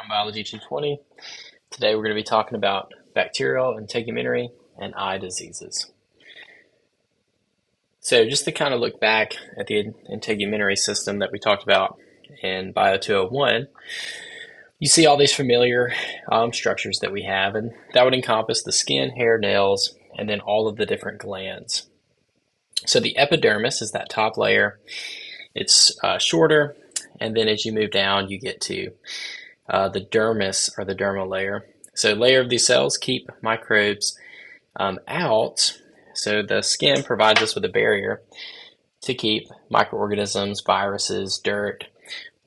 from Biology 220. Today we're going to be talking about bacterial, integumentary, and eye diseases. So just to kind of look back at the integumentary system that we talked about in Bio 201, you see all these familiar structures that we have, and that would encompass the skin, hair, nails, and then all of the different glands. So the epidermis is that top layer. It's shorter, and then as you move down, you get to the dermis, or the dermal layer. So layer of these cells keep microbes out. So the skin provides us with a barrier to keep microorganisms, viruses, dirt,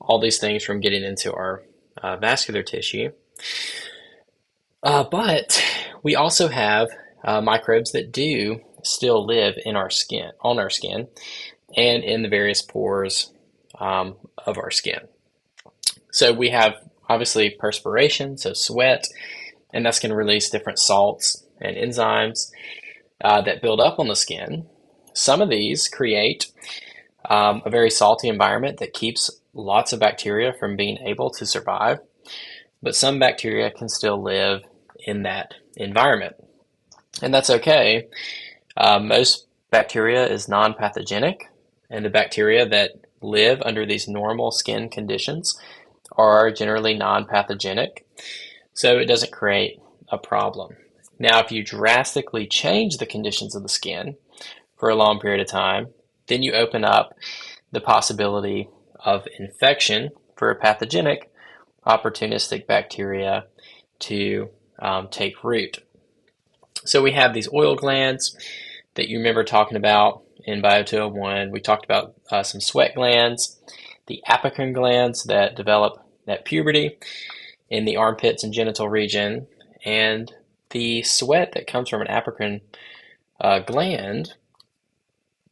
all these things from getting into our vascular tissue. But we also have microbes that do still live in our skin, on our skin, and in the various pores of our skin. So we have obviously perspiration, so sweat, and that's going to release different salts and enzymes that build up on the skin. Some of these create a very salty environment that keeps lots of bacteria from being able to survive, but some bacteria can still live in that environment, and that's okay. Most bacteria is non-pathogenic, and the bacteria that live under these normal skin conditions are generally non-pathogenic, so it doesn't create a problem. Now, if you drastically change the conditions of the skin for a long period of time, then you open up the possibility of infection for a pathogenic, opportunistic bacteria to take root. So we have these oil glands that you remember talking about in Bio 201. We talked about some sweat glands, the apocrine glands that develop at puberty in the armpits and genital region, and the sweat that comes from an apocrine gland.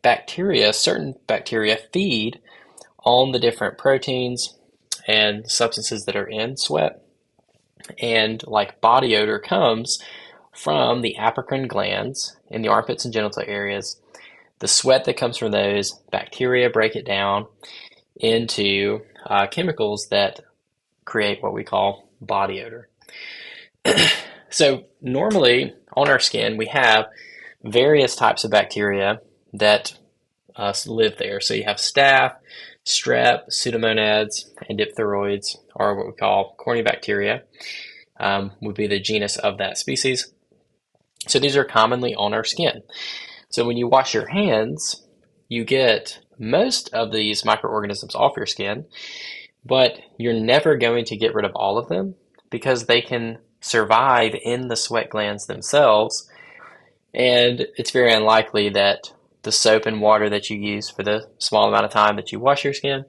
Bacteria, certain bacteria feed on the different proteins and substances that are in sweat, and like body odor comes from the apocrine glands in the armpits and genital areas. The sweat that comes from those bacteria break it down into chemicals that create what we call body odor. So normally on our skin we have various types of bacteria that live there. So you have staph, strep, pseudomonads, and diphtheroids, are what we call corynebacteria, would be the genus of that species. So these are commonly on our skin. So when you wash your hands, you get most of these microorganisms off your skin, but you're never going to get rid of all of them because they can survive in the sweat glands themselves, and it's very unlikely that the soap and water that you use for the small amount of time that you wash your skin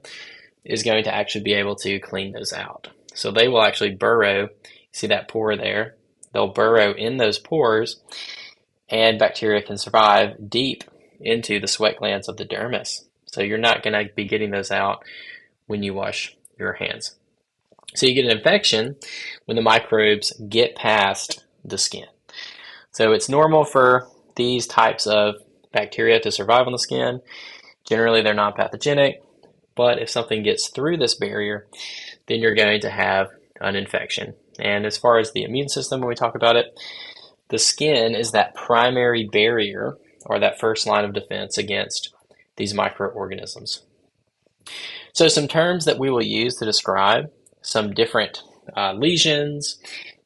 is going to actually be able to clean those out. So they will actually burrow. See that pore there? They'll burrow in those pores, and bacteria can survive deep into the sweat glands of the dermis. So you're not going to be getting those out when you wash your hands. So you get an infection when the microbes get past the skin. So it's normal for these types of bacteria to survive on the skin. Generally, they're non-pathogenic, but if something gets through this barrier, then you're going to have an infection. And as far as the immune system, when we talk about it, the skin is that primary barrier, or that first line of defense against these microorganisms. So some terms that we will use to describe some different lesions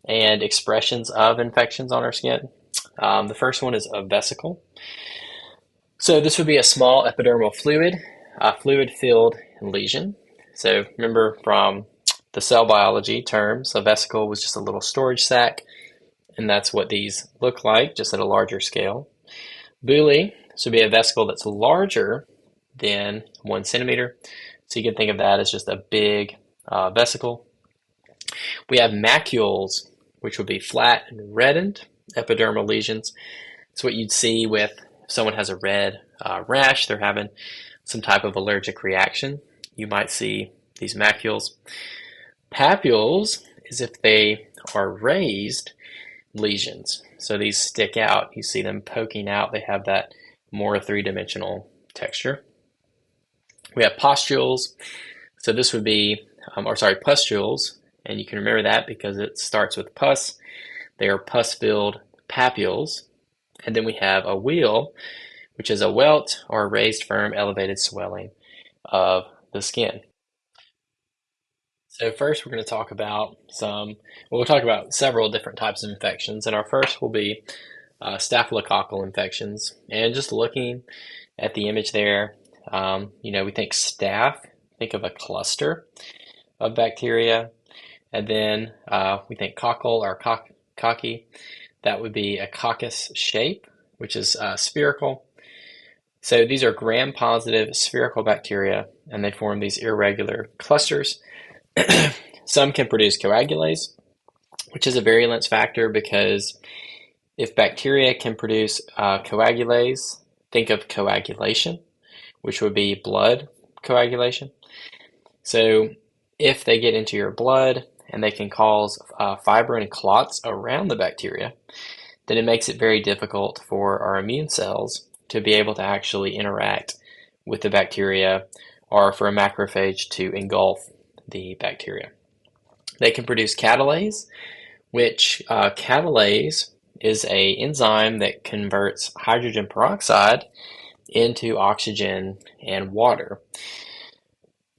and expressions of infections on our skin. The first one is a vesicle. So this would be a small epidermal fluid, fluid-filled lesion. So remember from the cell biology terms, a vesicle was just a little storage sac, and that's what these look like, just at a larger scale. Bullae, this would be a vesicle that's larger than 1 centimeter. So you can think of that as just a big vesicle. We have macules, which would be flat and reddened epidermal lesions. It's what you'd see with if someone has a red rash, they're having some type of allergic reaction. You might see these macules. Papules is if they are raised lesions. So these stick out. You see them poking out. They have that more three-dimensional texture. We have pustules. So this would be, pustules And you can remember that because it starts with pus. They are pus-filled papules. And then we have a wheal, which is a welt or a raised, firm, elevated swelling of the skin. So first we're going to talk about we'll talk about several different types of infections. And our first will be staphylococcal infections. And just looking at the image there, we think staph, think of a cluster of bacteria. And then we think cockle or cocky. That would be a coccus shape, which is spherical. So these are gram-positive spherical bacteria, and they form these irregular clusters. Some can produce coagulase, which is a virulence factor because if bacteria can produce coagulase, think of coagulation, which would be blood coagulation. So if they get into your blood and they can cause fibrin clots around the bacteria, then it makes it very difficult for our immune cells to be able to actually interact with the bacteria or for a macrophage to engulf the bacteria. They can produce catalase, which catalase is an enzyme that converts hydrogen peroxide into oxygen and water.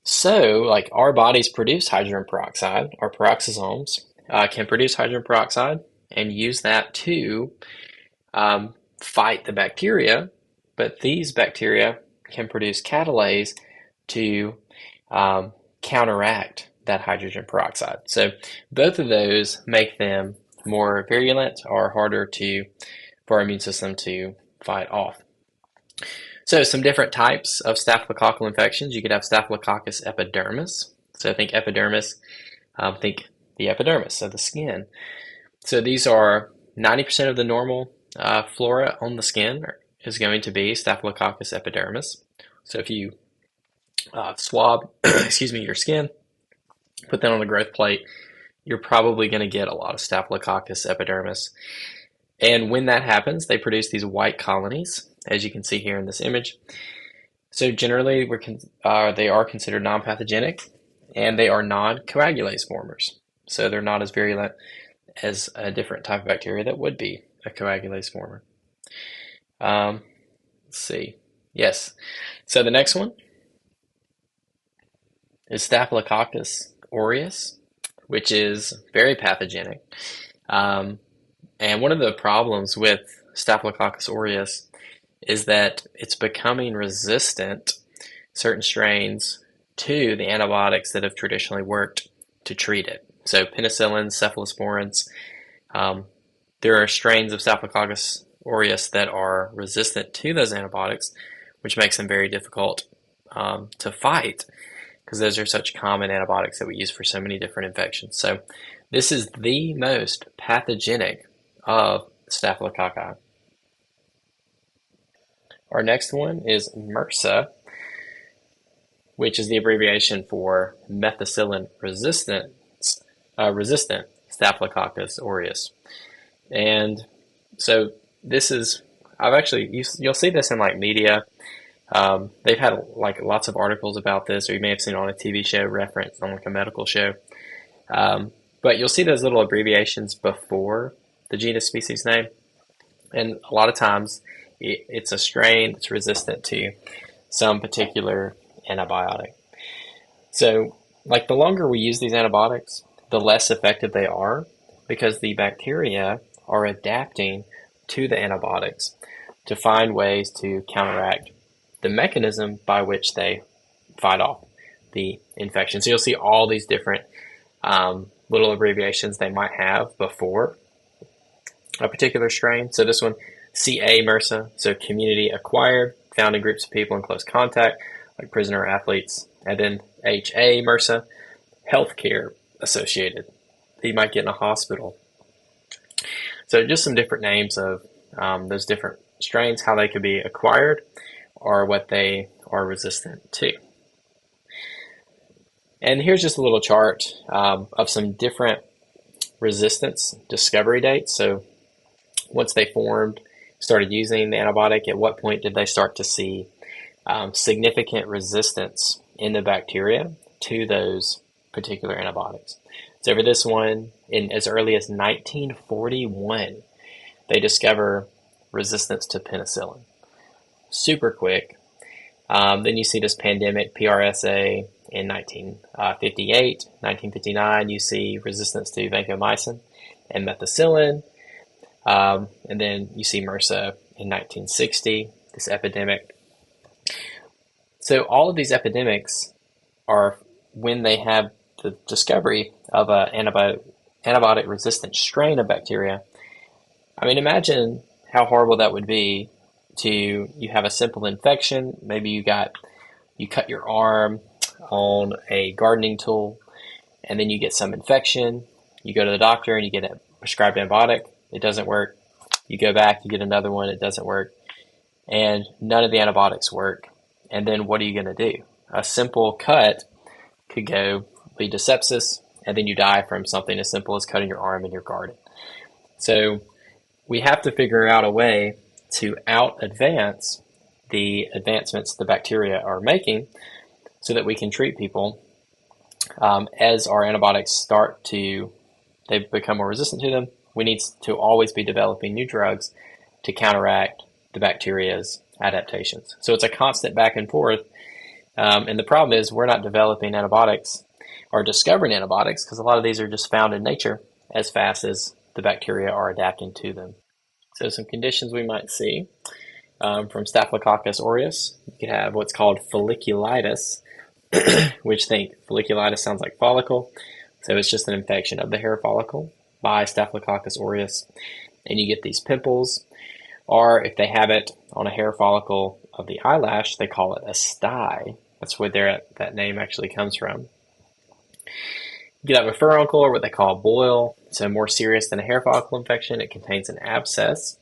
So, like our bodies produce hydrogen peroxide, our peroxisomes can produce hydrogen peroxide and use that to fight the bacteria, but these bacteria can produce catalase to counteract that hydrogen peroxide. So both of those make them more virulent or harder for our immune system to fight off. So some different types of staphylococcal infections. You could have Staphylococcus epidermis. So think epidermis, think the epidermis of the skin. So these are 90% of the normal flora on the skin is going to be Staphylococcus epidermis. So if you swab, your skin, put that on a growth plate, you're probably going to get a lot of Staphylococcus epidermis. And when that happens, they produce these white colonies, as you can see here in this image. So generally, they are considered non-pathogenic, and they are non-coagulase formers. So they're not as virulent as a different type of bacteria that would be a coagulase former. Let's see. Yes. So the next one is Staphylococcus aureus, which is very pathogenic. And one of the problems with Staphylococcus aureus is that it's becoming resistant, certain strains, to the antibiotics that have traditionally worked to treat it. So penicillins, cephalosporins, there are strains of Staphylococcus aureus that are resistant to those antibiotics, which makes them very difficult to fight because those are such common antibiotics that we use for so many different infections. So this is the most pathogenic of Staphylococci. Our next one is MRSA, which is the abbreviation for methicillin-resistant Staphylococcus aureus. And so this is, you'll see this in like media. They've had like lots of articles about this, or you may have seen it on a TV show referenced on like a medical show. But you'll see those little abbreviations before the genus species name. And a lot of times it's a strain that's resistant to some particular antibiotic. So like the longer we use these antibiotics, the less effective they are because the bacteria are adapting to the antibiotics to find ways to counteract the mechanism by which they fight off the infection. So you'll see all these different little abbreviations they might have before a particular strain. So this one, CA MRSA, so community acquired, found in groups of people in close contact, like prisoner athletes. And then HA MRSA, healthcare associated, that you might get in a hospital. So just some different names of those different strains, how they could be acquired or what they are resistant to. And here's just a little chart of some different resistance discovery dates. So once they started using the antibiotic, at what point did they start to see significant resistance in the bacteria to those particular antibiotics. So for this one, in as early as 1941, they discover resistance to penicillin. Super quick. Then you see this pandemic, PRSA, in 1958, 1959, you see resistance to vancomycin and methicillin. And then you see MRSA in 1960, this epidemic. So all of these epidemics are when they have the discovery of an antibiotic resistant strain of bacteria. I mean, imagine how horrible that would be you have a simple infection. Maybe you cut your arm on a gardening tool, and then you get some infection. You go to the doctor and you get a prescribed antibiotic. It doesn't work. You go back, you get another one. It doesn't work. And none of the antibiotics work. And then what are you going to do? A simple cut could lead to sepsis, and then you die from something as simple as cutting your arm in your garden. So we have to figure out a way to out-advance the advancements the bacteria are making so that we can treat people as our antibiotics they become more resistant to them. We need to always be developing new drugs to counteract the bacteria's adaptations. So it's a constant back and forth. And the problem is we're not developing antibiotics or discovering antibiotics because a lot of these are just found in nature as fast as the bacteria are adapting to them. So some conditions we might see from Staphylococcus aureus, you could have what's called folliculitis, which folliculitis sounds like follicle. So it's just an infection of the hair follicle by Staphylococcus aureus. And you get these pimples, or if they have it on a hair follicle of the eyelash, they call it a stye. That's where that name actually comes from. You could have a furuncle, or what they call a boil, so more serious than a hair follicle infection. It contains an abscess,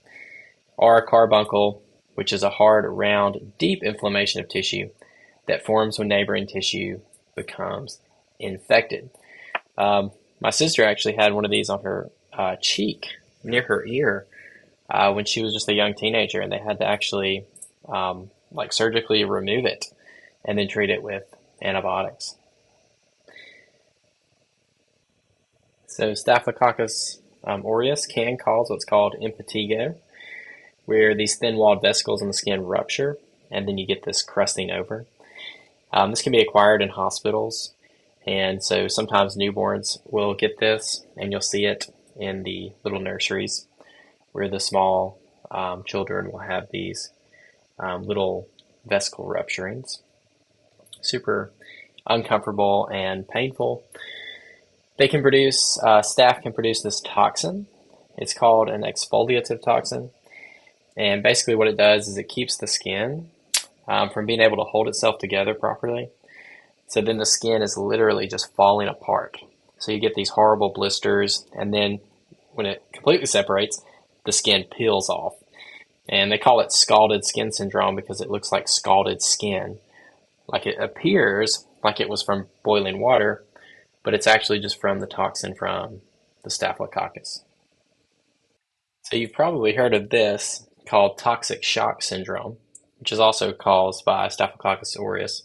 or a carbuncle, which is a hard, round, deep inflammation of tissue that forms when neighboring tissue becomes infected. My sister actually had one of these on her cheek, near her ear, when she was just a young teenager, and they had to actually surgically remove it and then treat it with antibiotics. So Staphylococcus aureus can cause what's called impetigo, where these thin-walled vesicles in the skin rupture, and then you get this crusting over. This can be acquired in hospitals, and so sometimes newborns will get this, and you'll see it in the little nurseries where the small children will have these little vesicle rupturings. Super uncomfortable and painful. They can produce, staph can produce this toxin. It's called an exfoliative toxin. And basically what it does is it keeps the skin from being able to hold itself together properly. So then the skin is literally just falling apart. So you get these horrible blisters, and then when it completely separates, the skin peels off. And they call it scalded skin syndrome because it looks like scalded skin. Like it appears like it was from boiling water, but it's actually just from the toxin from the Staphylococcus. So you've probably heard of this called toxic shock syndrome, which is also caused by Staphylococcus aureus.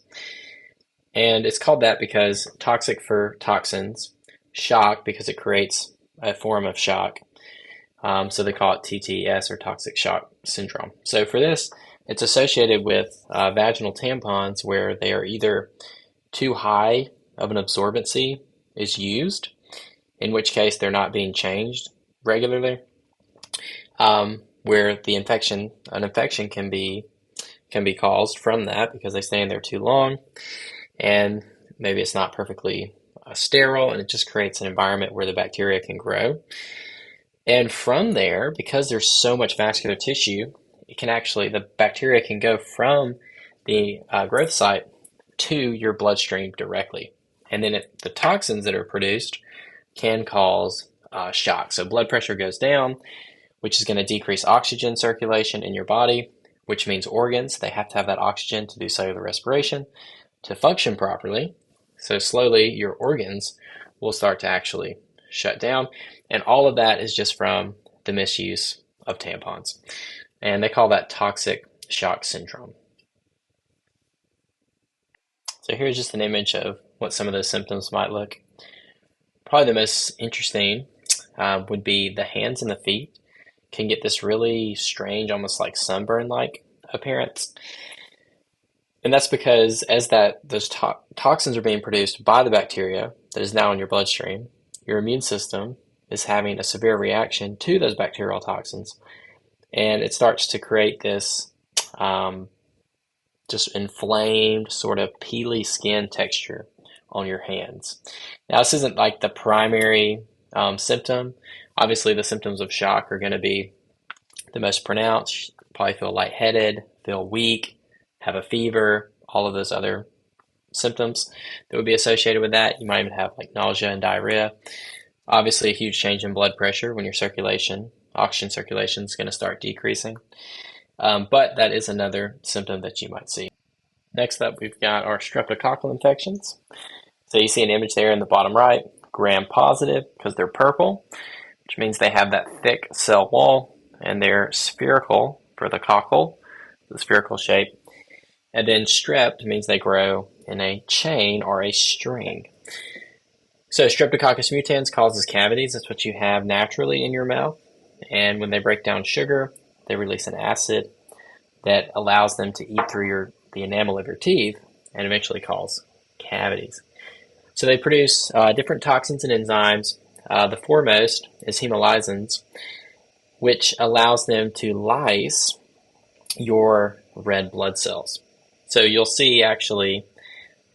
And it's called that because toxic for toxins, shock because it creates a form of shock. So they call it TTS, or toxic shock syndrome. So for this, it's associated with vaginal tampons where they are either too high of an absorbency is used, in which case they're not being changed regularly, where an infection can be caused from that because they stay in there too long, and maybe it's not perfectly sterile, and it just creates an environment where the bacteria can grow. And from there, because there's so much vascular tissue, the bacteria can go from the growth site to your bloodstream directly. And then the toxins that are produced can cause shock. So blood pressure goes down, which is going to decrease oxygen circulation in your body, which means organs, they have to have that oxygen to do cellular respiration to function properly. So slowly your organs will start to actually shut down. And all of that is just from the misuse of tampons. And they call that toxic shock syndrome. So here's just an image of what some of those symptoms might look. Probably the most interesting would be the hands and the feet can get this really strange, almost like sunburn-like appearance. And that's because as those toxins are being produced by the bacteria that is now in your bloodstream, your immune system is having a severe reaction to those bacterial toxins, and it starts to create this just inflamed, sort of peely skin texture on your hands. Now, this isn't like the primary symptom. Obviously, the symptoms of shock are going to be the most pronounced. You probably feel lightheaded, feel weak, have a fever, all of those other symptoms that would be associated with that. You might even have like nausea and diarrhea. Obviously, a huge change in blood pressure when your oxygen circulation is going to start decreasing. But that is another symptom that you might see. Next up, we've got our streptococcal infections. So you see an image there in the bottom right, gram-positive because they're purple, which means they have that thick cell wall, and they're spherical for the cockle, the spherical shape. And then strep means they grow in a chain or a string. So Streptococcus mutans causes cavities. That's what you have naturally in your mouth. And when they break down sugar, they release an acid that allows them to eat through the enamel of your teeth and eventually cause cavities. So they produce different toxins and enzymes. The foremost is hemolysins, which allows them to lyse your red blood cells. So you'll see actually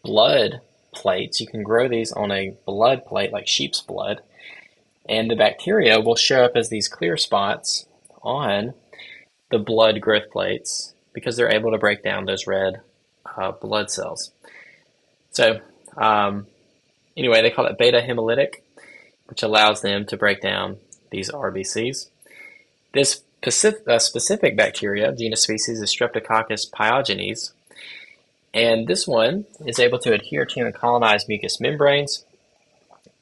blood plates. You can grow these on a blood plate like sheep's blood, and the bacteria will show up as these clear spots on the blood growth plates because they're able to break down those red blood cells. So anyway, they call it beta hemolytic, which allows them to break down these RBCs. This specific bacteria, genus species, is Streptococcus pyogenes, and this one is able to adhere to and colonize mucous membranes.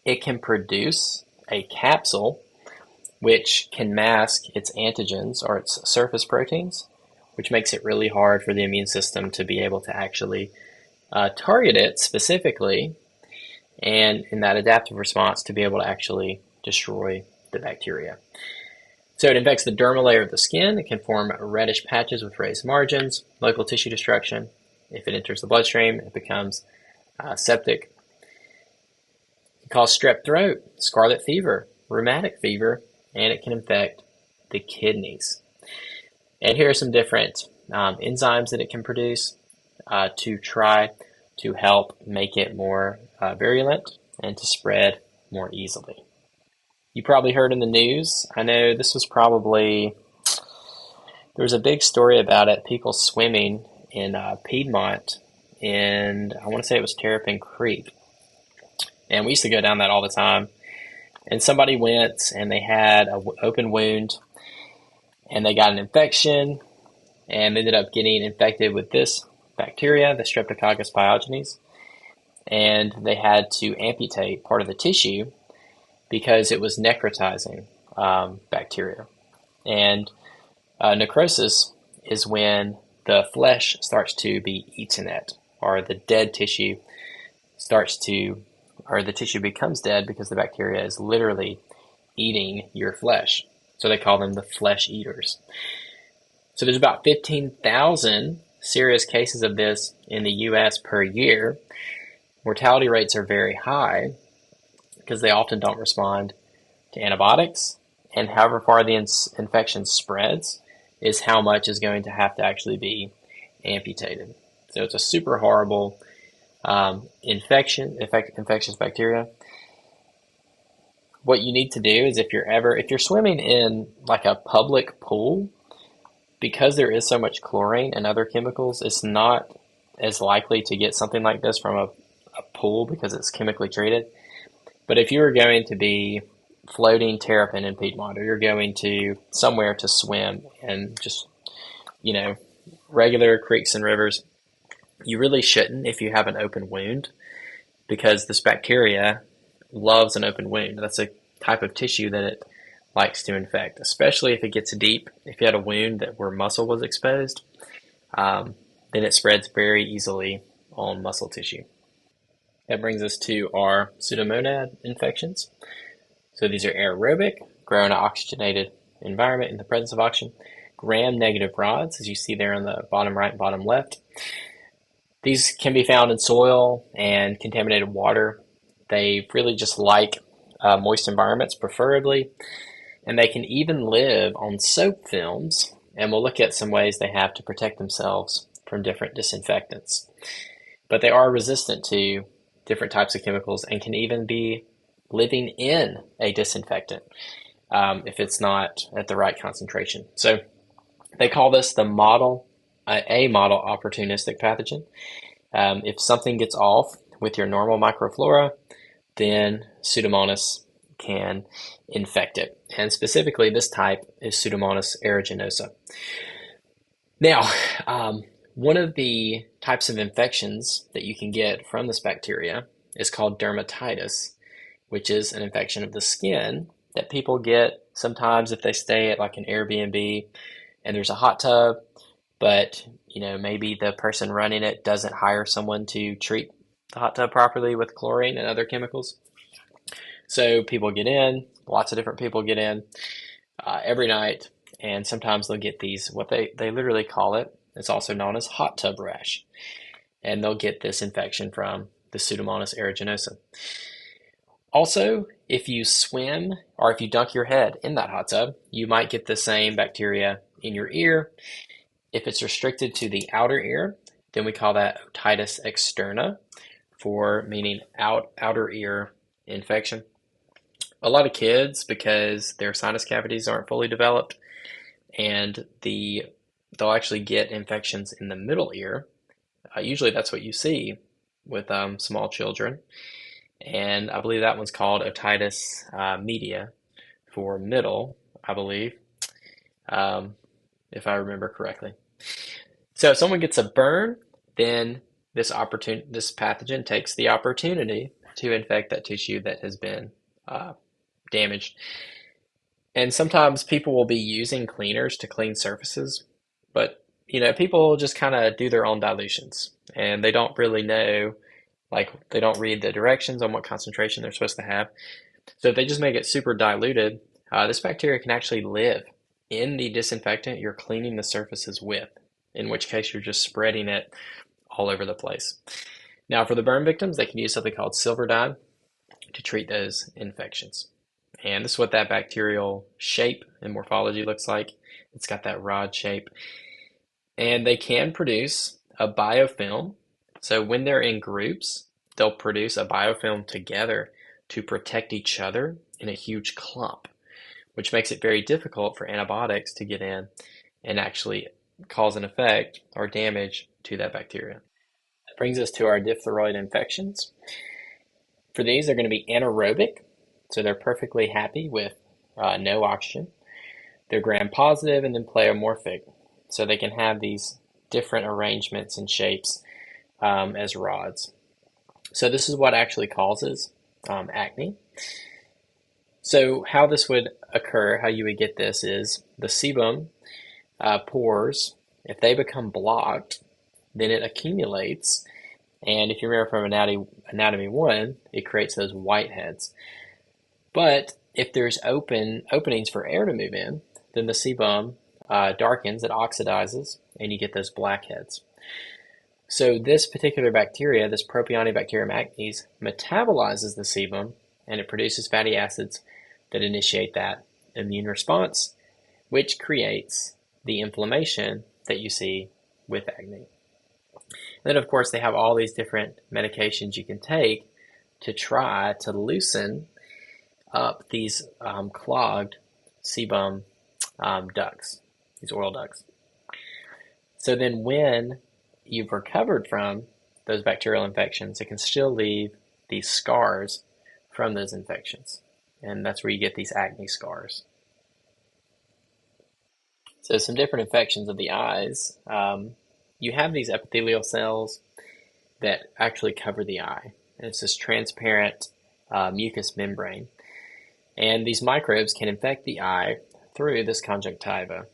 It can produce a capsule which can mask its antigens or its surface proteins, which makes it really hard for the immune system to be able to actually target it specifically, and in that adaptive response to be able to actually destroy the bacteria. So it infects the dermal layer of the skin. It can form reddish patches with raised margins, local tissue destruction. If it enters the bloodstream, it becomes septic. It can cause strep throat, scarlet fever, rheumatic fever, and it can infect the kidneys. And here are some different enzymes that it can produce to try to help make it more virulent and to spread more easily. You probably heard in the news, I know this was there was a big story about it, people swimming in Piedmont, and I want to say it was Terrapin Creek. And we used to go down that all the time. And somebody went and they had an open wound and they got an infection and ended up getting infected with this bacteria, the Streptococcus pyogenes. And they had to amputate part of the tissue because it was necrotizing bacteria. And necrosis is when the flesh starts to be eaten at, or the dead tissue the tissue becomes dead because the bacteria is literally eating your flesh. So they call them the flesh eaters. So there's about 15,000 serious cases of this in the US per year. Mortality rates are very high because they often don't respond to antibiotics. And however far the infection spreads is how much is going to have to actually be amputated. So it's a super horrible infectious bacteria. What you need to do is if you're swimming in like a public pool, because there is so much chlorine and other chemicals, it's not as likely to get something like this from a pool because it's chemically treated. But if you are going to be floating terrapin in Piedmont, or you're going to somewhere to swim and just, regular creeks and rivers, you really shouldn't if you have an open wound, because this bacteria loves an open wound. That's a type of tissue that it likes to infect, especially if it gets deep. If you had a wound where muscle was exposed, then it spreads very easily on muscle tissue. That brings us to our pseudomonad infections. So these are aerobic, grow in an oxygenated environment in the presence of oxygen. Gram-negative rods, as you see there on the bottom right and bottom left. These can be found in soil and contaminated water. They really just like moist environments, preferably, and they can even live on soap films. And we'll look at some ways they have to protect themselves from different disinfectants. But they are resistant to different types of chemicals and can even be living in a disinfectant if it's not at the right concentration. So they call this the model, a model opportunistic pathogen. If something gets off with your normal microflora, then Pseudomonas can infect it. And specifically, this type is Pseudomonas aeruginosa. Now, one of the types of infections that you can get from this bacteria is called dermatitis, which is an infection of the skin that people get sometimes if they stay at like an Airbnb and there's a hot tub, but maybe the person running it doesn't hire someone to treat the hot tub properly with chlorine and other chemicals. So people get in, lots of different people get in every night, and sometimes they'll get these, what they literally call it, it's also known as hot tub rash, and they'll get this infection from the Pseudomonas aeruginosa. Also, if you swim or if you dunk your head in that hot tub, you might get the same bacteria in your ear. If it's restricted to the outer ear, then we call that otitis externa, for meaning outer ear infection. A lot of kids, because their sinus cavities aren't fully developed, and they'll actually get infections in the middle ear. Usually that's what you see with small children. And I believe that one's called otitis media for middle, I believe, if I remember correctly. So if someone gets a burn, then this pathogen takes the opportunity to infect that tissue that has been damaged. And sometimes people will be using cleaners to clean surfaces, but people just kind of do their own dilutions, and they don't really know, like they don't read the directions on what concentration they're supposed to have. So if they just make it super diluted, this bacteria can actually live in the disinfectant you're cleaning the surfaces with, in which case you're just spreading it all over the place. Now, for the burn victims, they can use something called silverdine to treat those infections. And this is what that bacterial shape and morphology looks like. It's got that rod shape. And they can produce a biofilm. So when they're in groups, they'll produce a biofilm together to protect each other in a huge clump, which makes it very difficult for antibiotics to get in and actually cause an effect or damage to that bacteria. That brings us to our diphtheroid infections. For these, they're going to be anaerobic, so they're perfectly happy with no oxygen. They're gram-positive and then pleomorphic, so they can have these different arrangements and shapes as rods. So this is what actually causes acne. So how this would occur, how you would get this is the sebum pores, if they become blocked, then it accumulates. And if you remember from Anatomy 1, it creates those whiteheads. But if there's openings for air to move in, then the sebum darkens, it oxidizes, and you get those blackheads. So this particular bacteria, this Propionibacterium acnes, metabolizes the sebum, and it produces fatty acids that initiate that immune response, which creates the inflammation that you see with acne. And then, of course, they have all these different medications you can take to try to loosen up these clogged sebum ducts, these oil ducts. So then when you've recovered from those bacterial infections, it can still leave these scars from those infections. And that's where you get these acne scars. So some different infections of the eyes. You have these epithelial cells that actually cover the eye. And it's this transparent mucous membrane. And these microbes can infect the eye through this conjunctiva.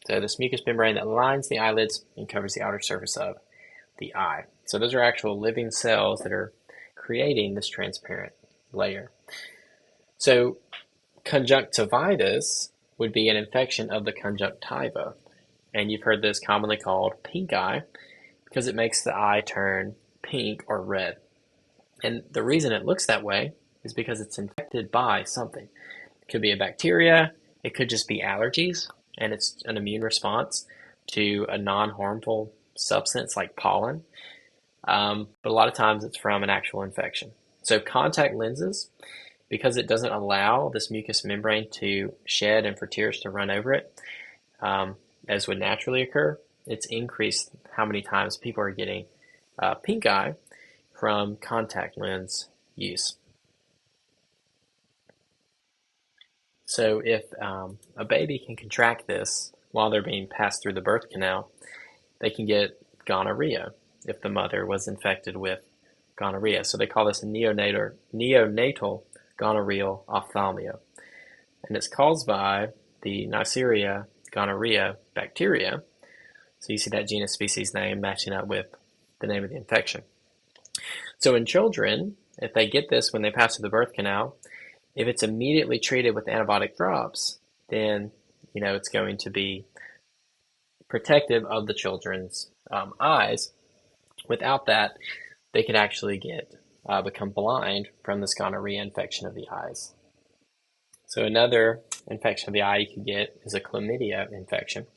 So this mucous membrane that lines the eyelids and covers the outer surface of the eye. So those are actual living cells that are creating this transparent layer. So conjunctivitis would be an infection of the conjunctiva, and you've heard this commonly called pink eye because it makes the eye turn pink or red. And the reason it looks that way is because it's infected by something. It could be a bacteria, it could just be allergies, and it's an immune response to a non-harmful substance like pollen. But a lot of times it's from an actual infection. So contact lenses, because it doesn't allow this mucous membrane to shed and for tears to run over it, as would naturally occur, it's increased how many times people are getting pink eye from contact lens use. So if a baby can contract this while they're being passed through the birth canal, they can get gonorrhea if the mother was infected with gonorrhea. So they call this neonatal gonorrheal ophthalmia. And it's caused by the Neisseria gonorrhea bacteria. So you see that genus species name matching up with the name of the infection. So in children, if they get this when they pass through the birth canal, if it's immediately treated with antibiotic drops, then it's going to be protective of the children's eyes. Without that, they could actually become blind from this gonorrhea infection of the eyes. So another infection of the eye you could get is a chlamydia infection.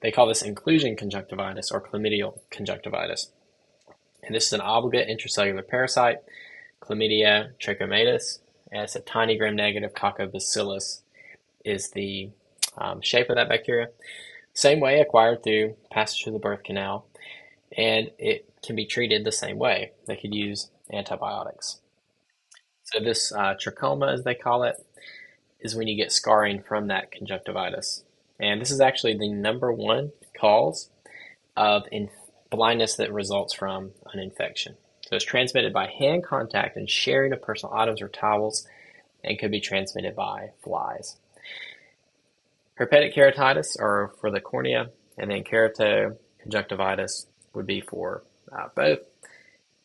They call this inclusion conjunctivitis or chlamydial conjunctivitis. And this is an obligate intracellular parasite, Chlamydia trachomatis, and it's a tiny gram-negative coccobacillus is the shape of that bacteria. Same way, acquired through passage through the birth canal, and it can be treated the same way. They could use antibiotics. So this trachoma, as they call it, is when you get scarring from that conjunctivitis. And this is actually the number one cause of blindness that results from an infection. So it's transmitted by hand contact and sharing of personal items or towels, and could be transmitted by flies. Herpetic keratitis are for the cornea, and then keratoconjunctivitis would be for both,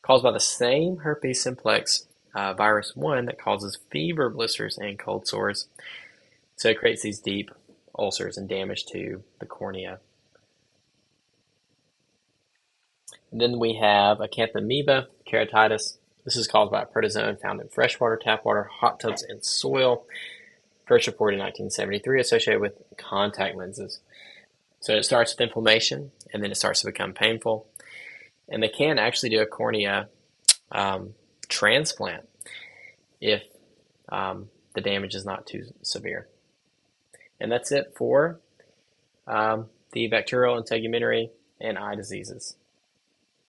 caused by the same herpes simplex virus 1 that causes fever, blisters, and cold sores. So it creates these deep ulcers and damage to the cornea. And then we have acanthamoeba keratitis. This is caused by a protozoan found in freshwater, tap water, hot tubs, and soil. First reported in 1973, associated with contact lenses. So it starts with inflammation, and then it starts to become painful. And they can actually do a cornea transplant if the damage is not too severe. And that's it for the bacterial, integumentary, and eye diseases.